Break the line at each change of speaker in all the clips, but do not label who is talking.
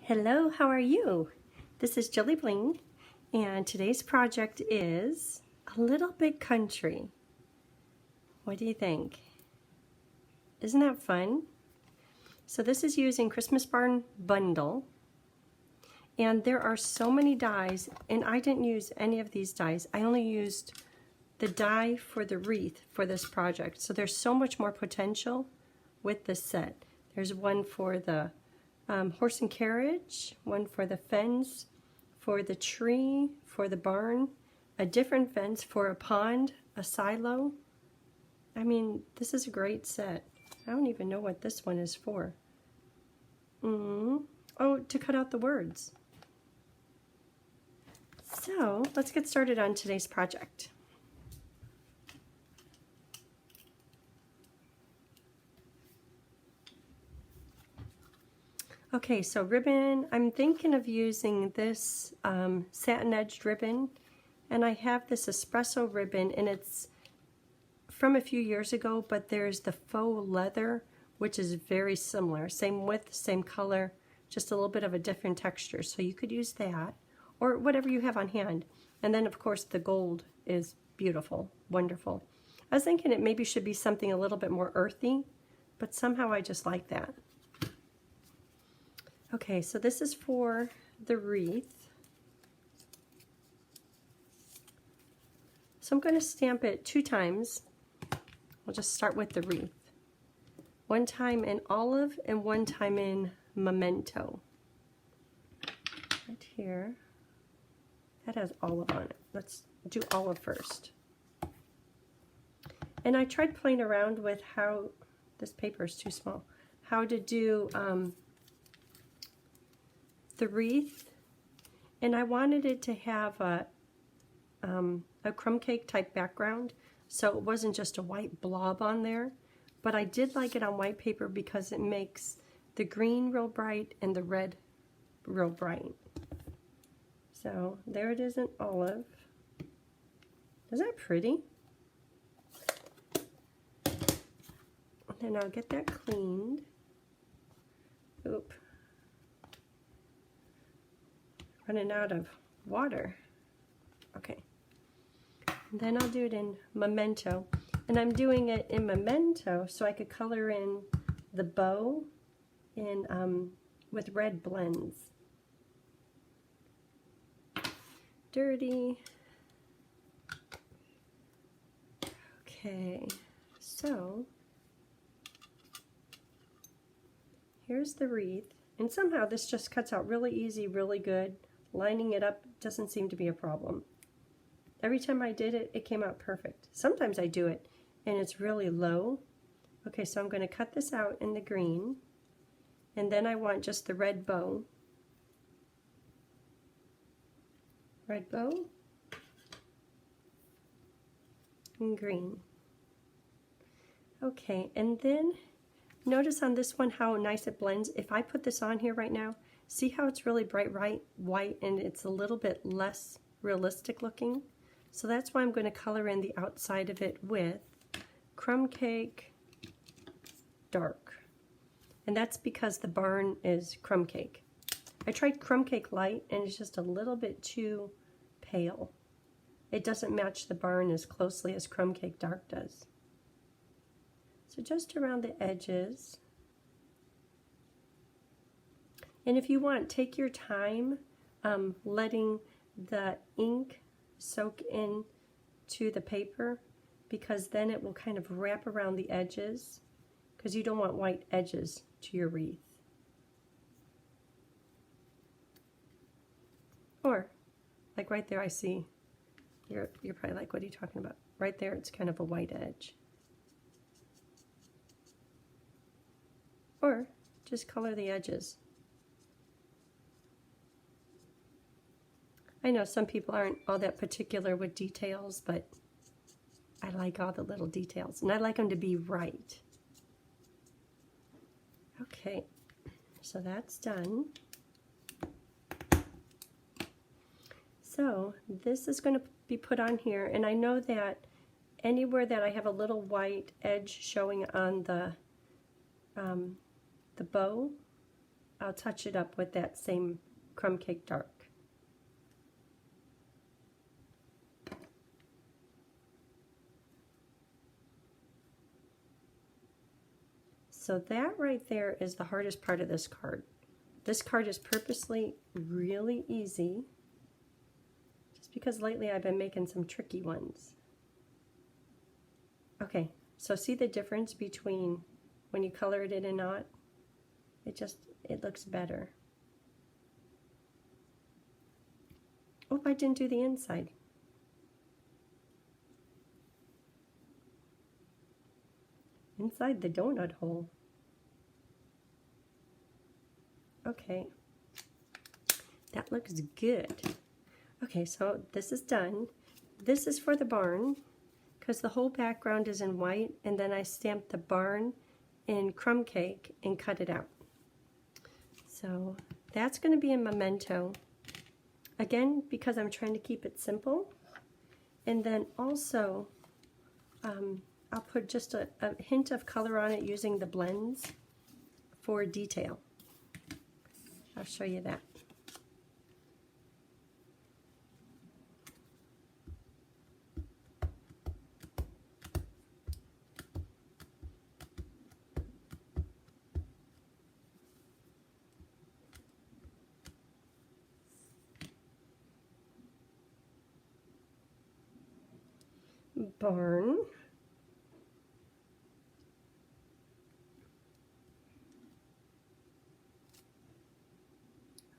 Hello, how are you? This is JilliBling, and today's project is a little big country. What do you think? Isn't that fun? So this is using Christmas Barn Bundle, and there are so many dies, and I didn't use any of these dies. I only used the die for the wreath for this project. So there's so much more potential with this set. There's one for the horse and carriage, one for the fence, for the tree, for the barn, a different fence for a pond, a silo. I mean, this is a great set. I don't even know what this one is for. Oh, to cut out the words. So let's get started on today's project. Okay, so ribbon, I'm thinking of using this satin edged ribbon, and I have this espresso ribbon, and it's from a few years ago, but there's the faux leather, which is very similar, same width, same color, just a little bit of a different texture. So you could use that, or whatever you have on hand. And then of course the gold is beautiful, wonderful. I was thinking it maybe should be something a little bit more earthy, but somehow I just like that. Okay, so this is for the wreath. So I'm going to stamp it 2 times. We'll just start with the wreath. 1 time in olive and 1 time in memento. Right here. That has olive on it. Let's do olive first. And I tried playing around with how, this paper is too small, how to do the wreath, and I wanted it to have a crumb cake type background, so it wasn't just a white blob on there, but I did like it on white paper because it makes the green real bright and the red real bright. So there it is in olive. Isn't that pretty? And then I'll get that cleaned. Oop. Running out of water. Okay. And then I'll do it in memento. And I'm doing it in memento so I could color in the bow in with red blends. Dirty. Okay, so here's the wreath. And somehow this just cuts out really easy, really good. Lining it up doesn't seem to be a problem. Every time I did it, it came out perfect. Sometimes I do it and it's really low. Okay, so I'm going to cut this out in the green, and then I want just the red bow. Red bow and green. Okay, and then notice on this one how nice it blends. If I put this on here right now, see how it's really bright white and it's a little bit less realistic looking? So that's why I'm going to color in the outside of it with Crumb Cake Dark. And that's because the barn is Crumb Cake. I tried Crumb Cake Light and it's just a little bit too pale. It doesn't match the barn as closely as Crumb Cake Dark does. So just around the edges. And if you want, take your time letting the ink soak in to the paper, because then it will kind of wrap around the edges, because you don't want white edges to your wreath. Or, like right there I see, you're probably like, what are you talking about? Right there it's kind of a white edge. Or just color the edges. I know some people aren't all that particular with details, but I like all the little details, and I like them to be right. Okay, so that's done. So this is going to be put on here, and I know that anywhere that I have a little white edge showing on the bow, I'll touch it up with that same crumb cake dark. So that right there is the hardest part of this card. This card is purposely really easy, just because lately I've been making some tricky ones. Okay, so see the difference between when you color it in and not? It looks better. Oh, I didn't do the inside. Inside the donut hole. Okay, that looks good. Okay, so this is done. This is for the barn, because the whole background is in white, and then I stamped the barn in crumb cake and cut it out. So that's going to be a memento. Again, because I'm trying to keep it simple. And then also, I'll put just a hint of color on it using the blends for detail. I'll show you that. Barn.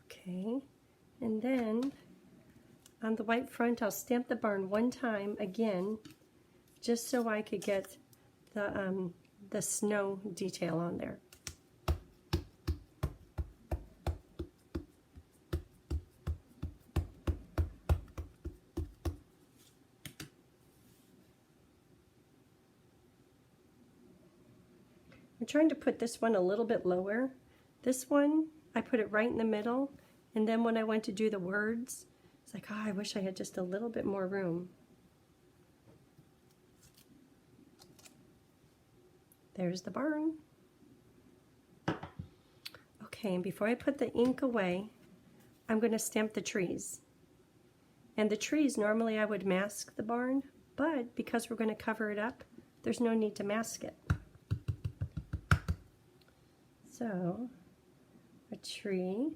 Okay, and then on the white front I'll stamp the barn one time again, just so I could get the snow detail on there. I'm trying to put this one a little bit lower. This one, I put it right in the middle, and then when I went to do the words, it's like, oh, I wish I had just a little bit more room. There's the barn. Okay, and before I put the ink away, I'm going to stamp the trees. And the trees, normally I would mask the barn, but because we're going to cover it up, there's no need to mask it. So, a tree.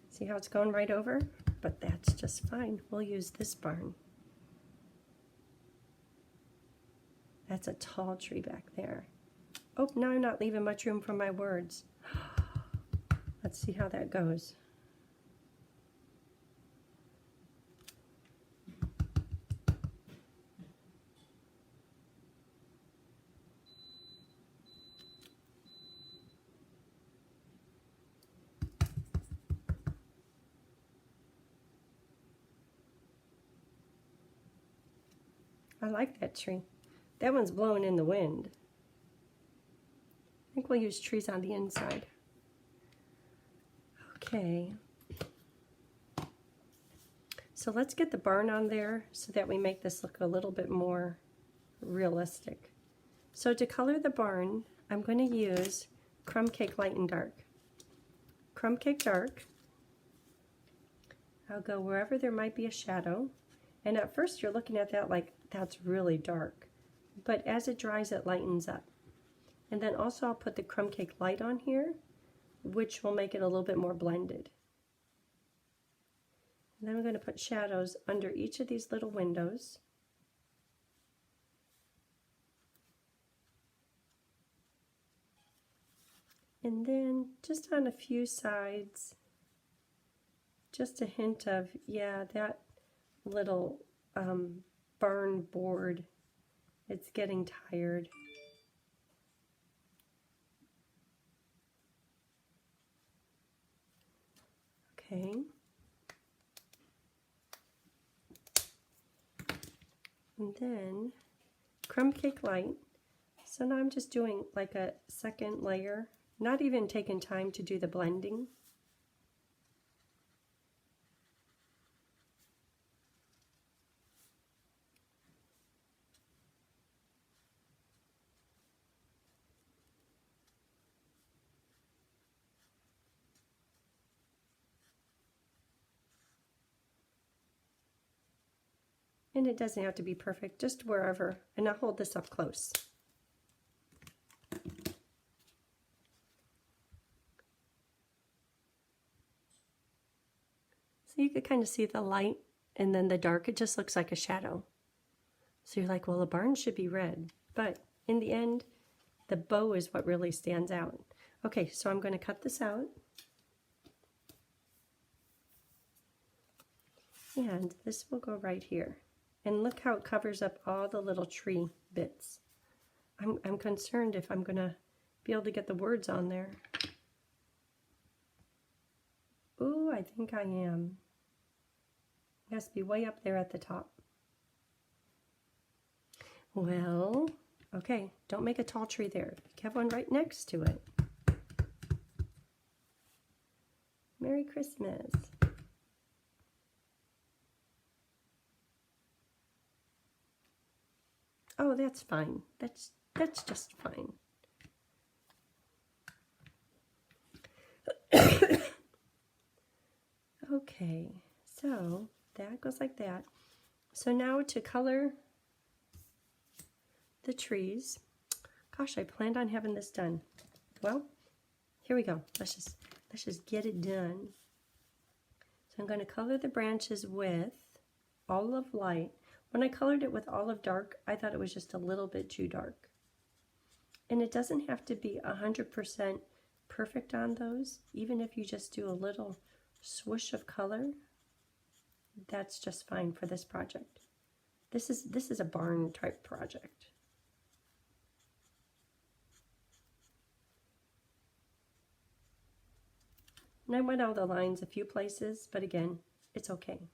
See how it's going right over? But that's just fine. We'll use this barn. That's a tall tree back there. Oh, now I'm not leaving much room for my words. Let's see how that goes. I like that tree. That one's blowing in the wind. I think we'll use trees on the inside. Okay. So let's get the barn on there so that we make this look a little bit more realistic. So to color the barn, I'm going to use Crumb Cake Light and Dark. Crumb Cake Dark. I'll go wherever there might be a shadow. And at first you're looking at that like, that's really dark. But as it dries, it lightens up. And then also I'll put the Crumb Cake Light on here, which will make it a little bit more blended. And then I'm going to put shadows under each of these little windows. And then just on a few sides, just a hint of, yeah, that little barn board, it's getting tired. Okay. And then Crumb Cake Light. So now I'm just doing like a second layer, not even taking time to do the blending. And it doesn't have to be perfect, just wherever. And I'll hold this up close. So you could kind of see the light and then the dark, it just looks like a shadow. So you're like, well, the barn should be red. But in the end, the bow is what really stands out. Okay, so I'm going to cut this out. And this will go right here. And look how it covers up all the little tree bits. I'm concerned if I'm going to be able to get the words on there. Ooh, I think I am. It has to be way up there at the top. Well, okay, don't make a tall tree there. Have one right next to it. Merry Christmas. Oh, that's fine. That's just fine. Okay, so that goes like that. So now to color the trees. Gosh, I planned on having this done. Well, here we go. Let's just get it done. So I'm going to color the branches with olive light. When I colored it with olive dark, I thought it was just a little bit too dark. And it doesn't have to be 100% perfect on those. Even if you just do a little swoosh of color, that's just fine for this project. This is a barn type project. And I went out the lines a few places, but again, it's okay.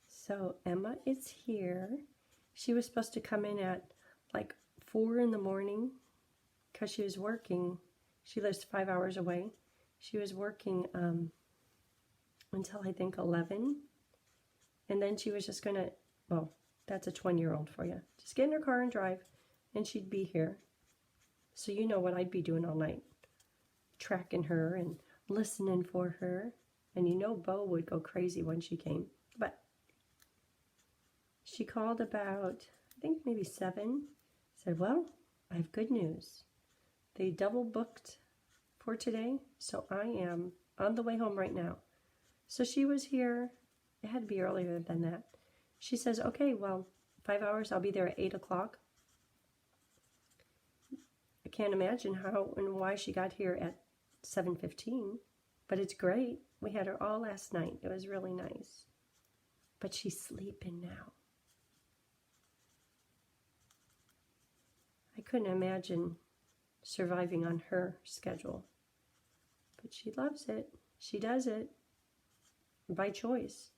So Emma is here. She was supposed to come in at like 4 in the morning because she was working. She lives 5 hours away. She was working until I think 11. And then she was just going to, well, that's a 20-year-old for you. Just get in her car and drive, and she'd be here. So you know what I'd be doing all night. Tracking her and listening for her. And you know Bo would go crazy when she came. But she called about, I think maybe 7. Said, well, I have good news. They double booked for today, so I am on the way home right now. So she was here. It had to be earlier than that. She says, okay, well, 5 hours, I'll be there at 8 o'clock. I can't imagine how and why she got here at 7:15, but it's great. We had her all last night. It was really nice. But she's sleeping now. I couldn't imagine surviving on her schedule. But she loves it. She does it by choice.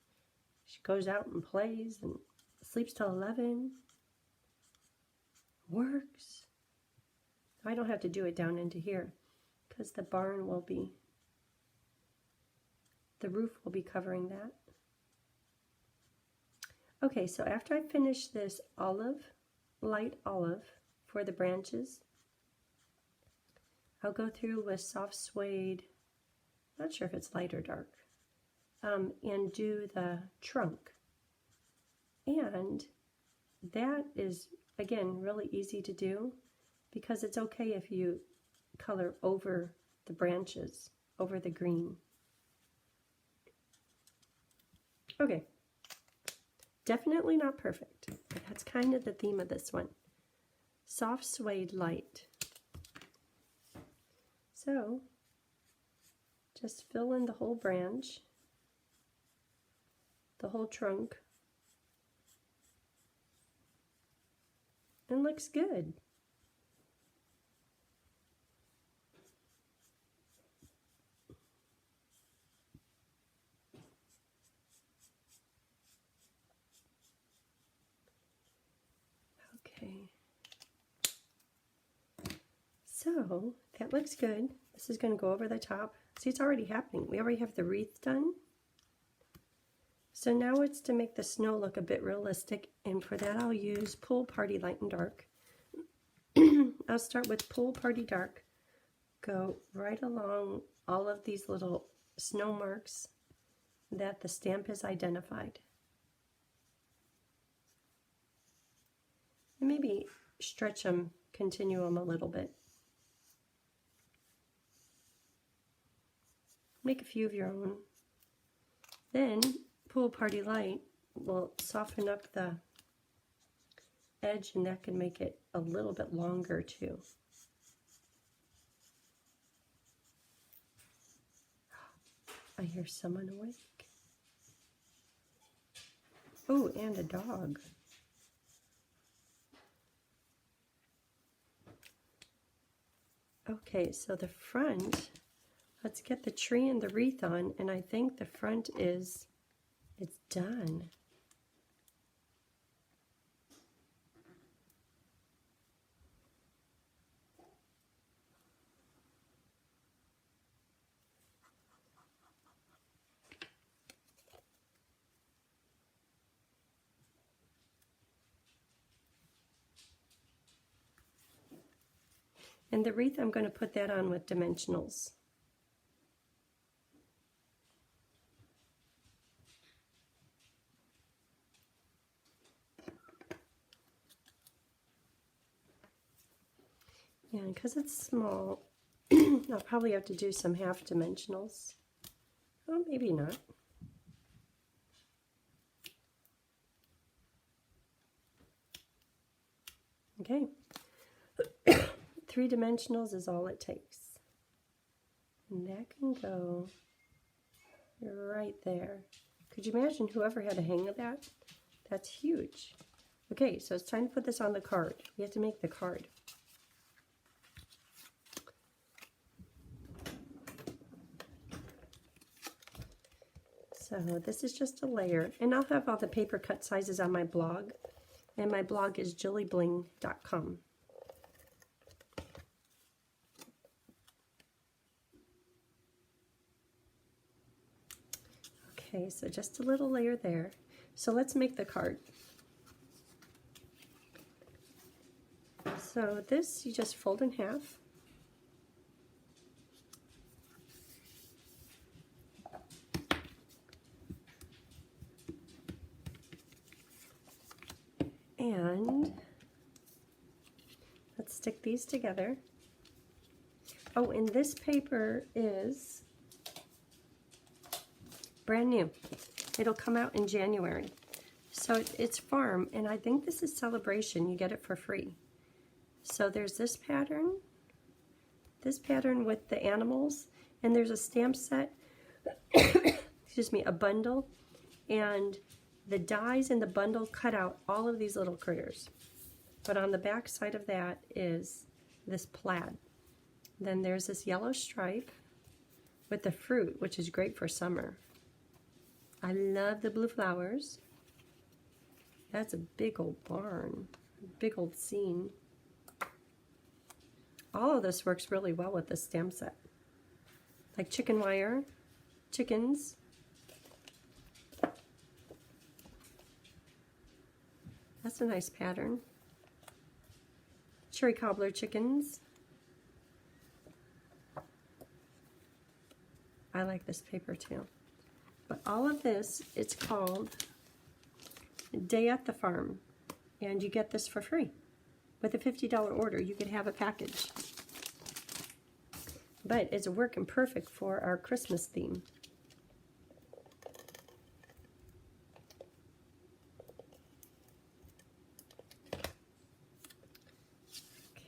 She goes out and plays and sleeps till 11. Works. I don't have to do it down into here because the barn will be, the roof will be covering that. Okay, so after I finish this light olive for the branches, I'll go through with soft suede, not sure if it's light or dark, and do the trunk. And that is, again, really easy to do because it's okay if you color over the branches, over the green. Okay, definitely not perfect, but that's kind of the theme of this one. Soft suede light. So, just fill in the whole branch, the whole trunk, and looks good. Okay. So, that looks good. This is going to go over the top. See, it's already happening. We already have the wreath done. So now it's to make the snow look a bit realistic, and for that I'll use Pool Party Light and Dark. I'll start with Pool Party Dark go right along all of these little snow marks that the stamp has identified. And maybe stretch them, continue them a little bit. Make a few of your own. Then Pool Party Light will soften up the edge, and that can make it a little bit longer too. I hear someone awake. Oh, and a dog. Okay, so the front, let's get the tree and the wreath on, and I think the front it's done. And the wreath, I'm going to put that on with dimensionals. And because it's small, I'll probably have to do some half dimensionals. Oh, maybe not. Okay. 3 dimensionals is all it takes. And that can go right there. Could you imagine whoever had a hang of that? That's huge. Okay, so it's time to put this on the card. We have to make the card. So this is just a layer, and I'll have all the paper cut sizes on my blog, and my blog is JilliBling.com. Okay, so just a little layer there. So let's make the card. So this you just fold in half. And let's stick these together. Oh, and this paper is brand new. It'll come out in January. So it's farm, and I think this is celebration. You get it for free. So there's this pattern with the animals, and there's a stamp set, excuse me, a bundle, and the dies in the bundle cut out all of these little critters. But on the back side of that is this plaid. Then there's this yellow stripe with the fruit, which is great for summer. I love the blue flowers. That's a big old barn, big old scene. All of this works really well with this stamp set. Like chicken wire, chickens. That's a nice pattern. Cherry cobbler chickens. I like this paper too. But all of this, it's called Day at the Farm. And you get this for free. With a $50 order, you could have a package. But it's working perfect for our Christmas theme.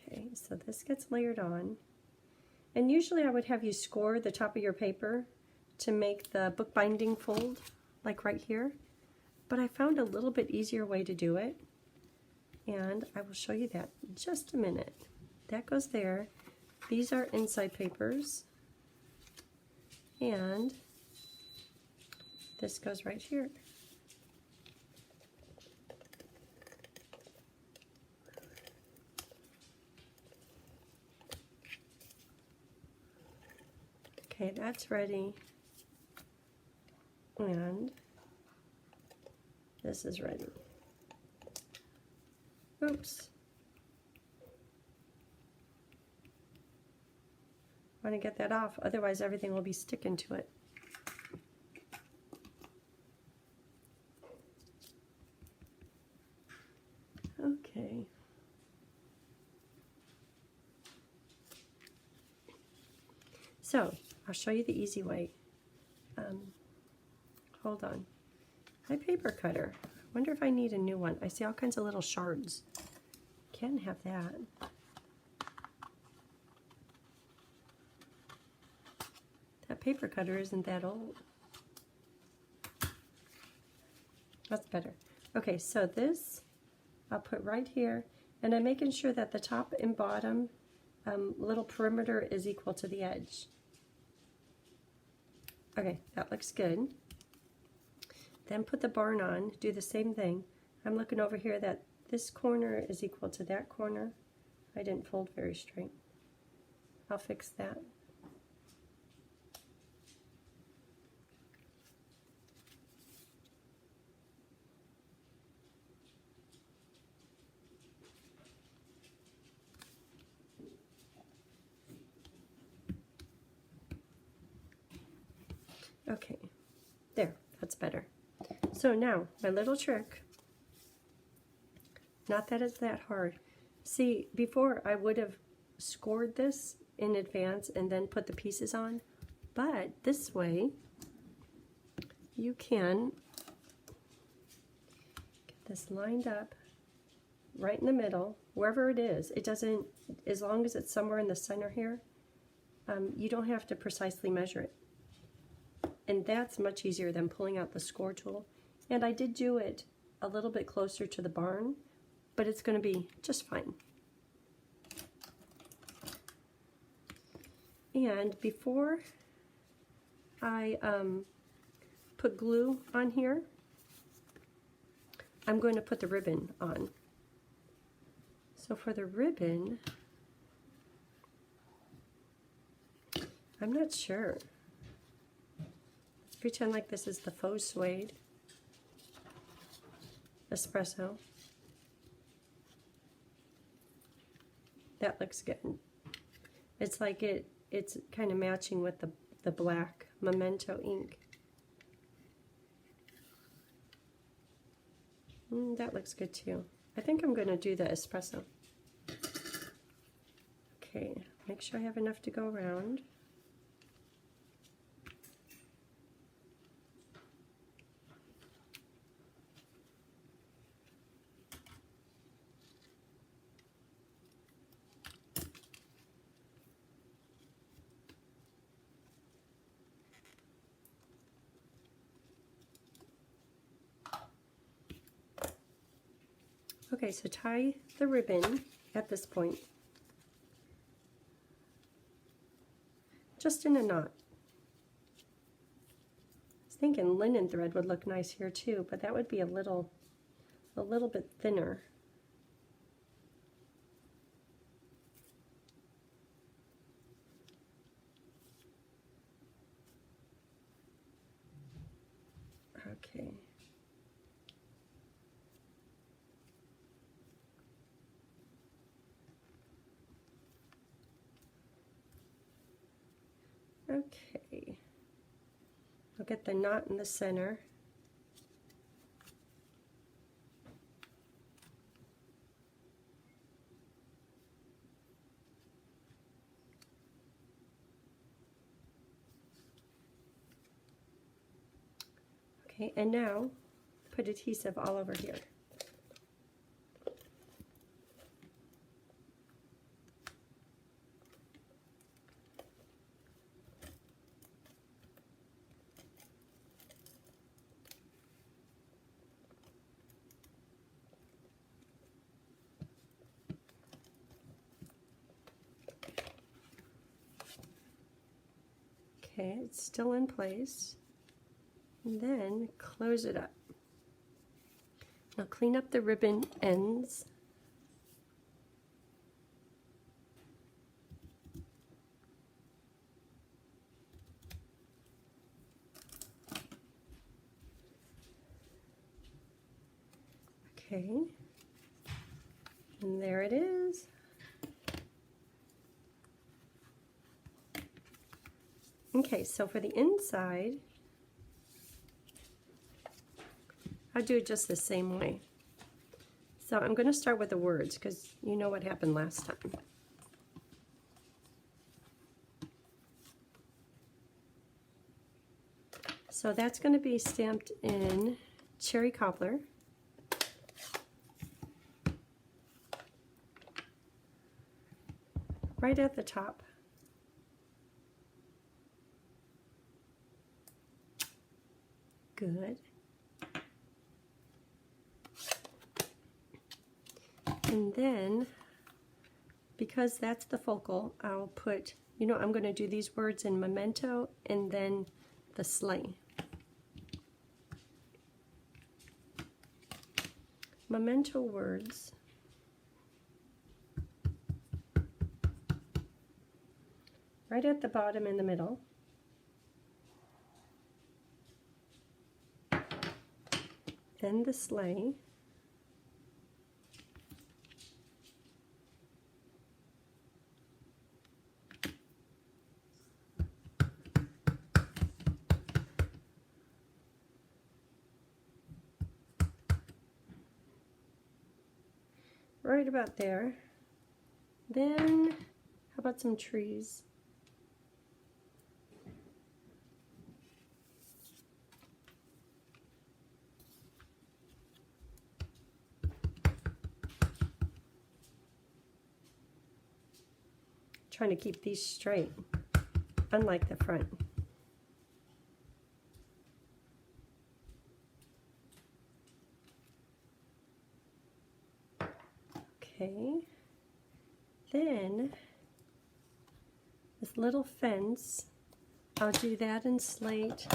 Okay, so this gets layered on. And usually I would have you score the top of your paper to make the bookbinding fold, like right here. But I found a little bit easier way to do it. And I will show you that in just a minute. That goes there. These are inside papers. And this goes right here. Okay, that's ready. And this is ready. Oops. want to get that off, otherwise everything will be sticking to it. Okay. So, I'll show you the easy way. Hold on. My paper cutter. I wonder if I need a new one. I see all kinds of little shards. Can't have that. That paper cutter isn't that old. That's better. Okay, so this I'll put right here, and I'm making sure that the top and bottom little perimeter is equal to the edge. Okay, that looks good. Then put the barn on, do the same thing. I'm looking over here that this corner is equal to that corner. I didn't fold very straight. I'll fix that. Okay, there, that's better. So now, my little trick, not that it's that hard. See, before I would have scored this in advance and then put the pieces on, but this way, you can get this lined up right in the middle, wherever it is. It doesn't, as long as it's somewhere in the center here, you don't have to precisely measure it. And that's much easier than pulling out the score tool. And I did do it a little bit closer to the barn, but it's going to be just fine. And before I put glue on here, I'm going to put the ribbon on. So for the ribbon, I'm not sure. Pretend like this is the faux suede espresso. That looks good. It's like it's kind of matching with the black Memento ink. That looks good too. I think I'm going to do the espresso. Okay, make sure I have enough to go around. Okay, so tie the ribbon at this point, just in a knot. I was thinking linen thread would look nice here too, but that would be a little bit thinner. Okay. Okay, I'll get the knot in the center. Okay, and now put adhesive all over here. Okay, it's still in place. And then close it up. Now clean up the ribbon ends. Okay, and there it is. Okay, so for the inside, I'll do it just the same way. So I'm going to start with the words because you know what happened last time. So that's going to be stamped in cherry cobbler. Right at the top. Good. And then, because that's the focal, I'll put, you know, I'm going to do these words in memento and then the sleigh. Memento words. Right at the bottom in the middle. Then the sleigh. Right about there. Then, how about some trees? Trying to keep these straight, unlike the front. Okay, then this little fence, I'll do that in slate,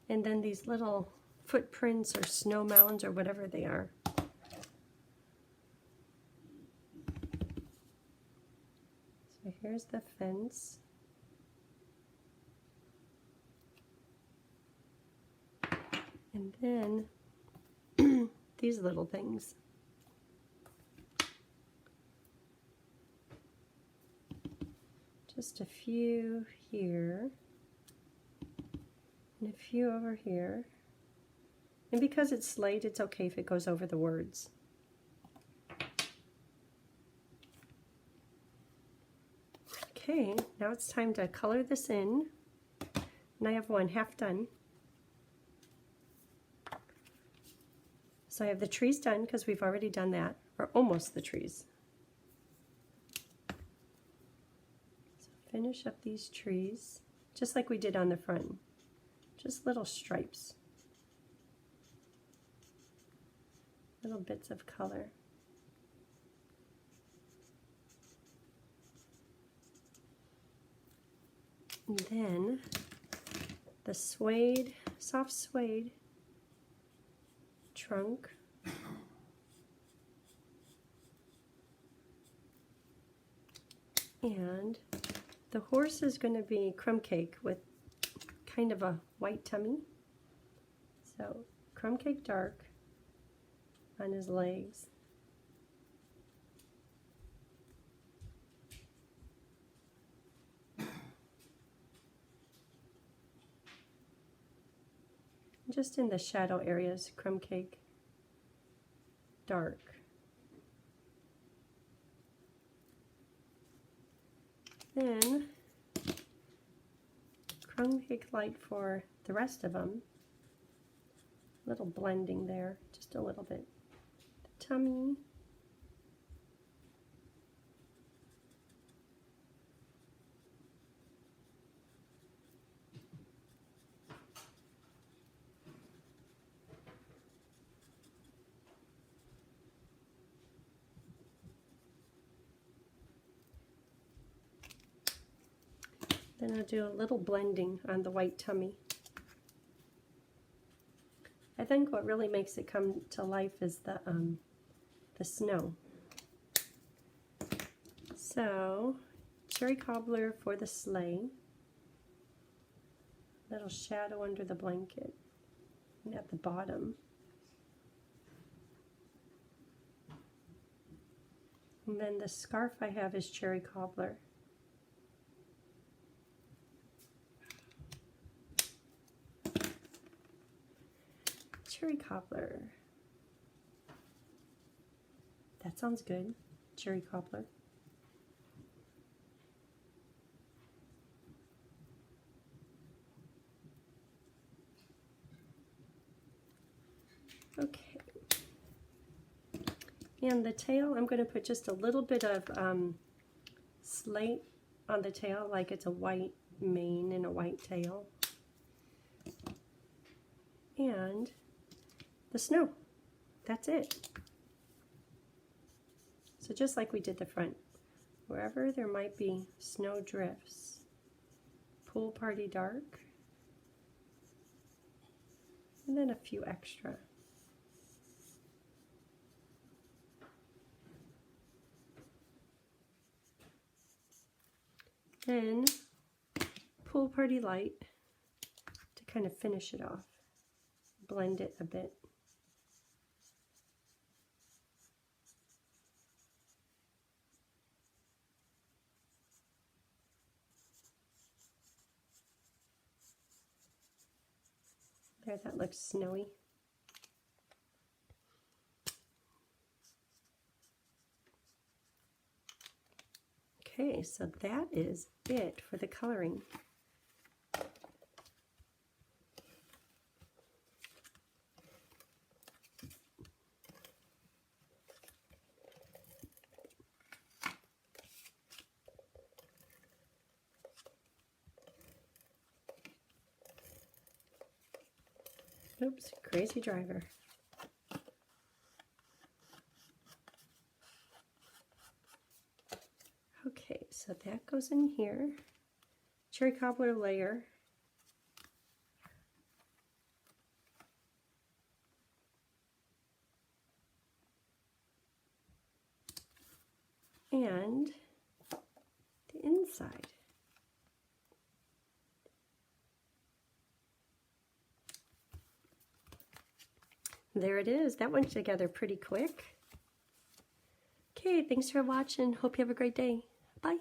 and then these little footprints or snow mounds or whatever they are. So here's the fence. And then these little things. Just a few here, and a few over here. And because it's slate, it's okay if it goes over the words. Okay, now it's time to color this in. And I have one half done. So I have the trees done because we've already done that, or almost the trees. Finish up these trees, just like we did on the front. Just little stripes. Little bits of color. And then the suede, soft suede trunk. And the horse is going to be crumb cake with kind of a white tummy. So crumb cake dark on his legs. Just in the shadow areas, crumb cake dark. Then crumb cake light for the rest of them. Little blending there, just a little bit. The tummy. Then I'll do a little blending on the white tummy. I think what really makes it come to life is the snow. So, cherry cobbler for the sleigh. Little shadow under the blanket and at the bottom. And then the scarf I have is cherry cobbler. cherry cobbler. That sounds good. Cherry cobbler. Okay. And the tail, I'm going to put just a little bit of slate on the tail, like it's a white mane and a white tail. And the snow. That's it. So just like we did the front, wherever there might be snow drifts, pool party dark, and then a few extra. Then pool party light to kind of finish it off, blend it a bit. There, that looks snowy. Okay, so that is it for the coloring. Oops, crazy driver. Okay, so that goes in here. Cherry cobbler layer. And the inside. There it is. That went together pretty quick. Okay, thanks for watching. Hope you have a great day. Bye.